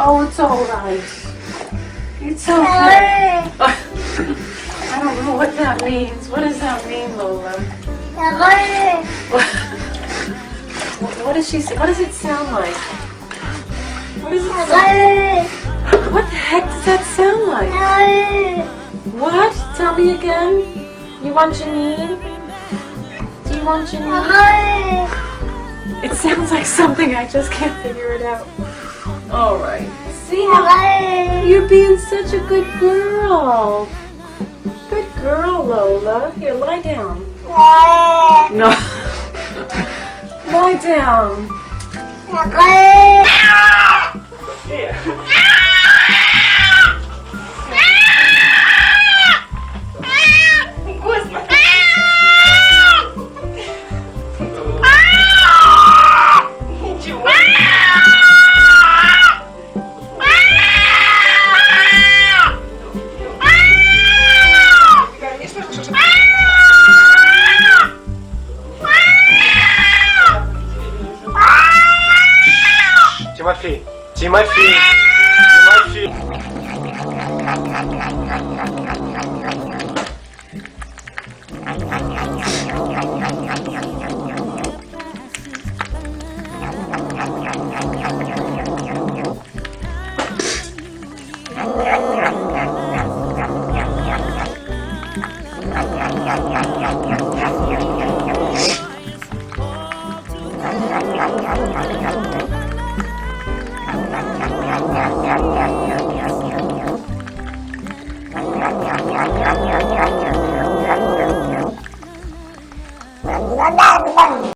Oh, it's all right. It's okay. I don't know what that means. What does that mean, Lola? What does she say? What does it sound like? What does it sound like? What the heck does that sound like? What? Tell me again. You want Janine? Do you want Janine? It sounds like something. I just can't figure it out. All right. See how you're being such a good girl. Good girl, Lola. Here, lie down. No. Lie down. Here. Тимофей! Тимофей!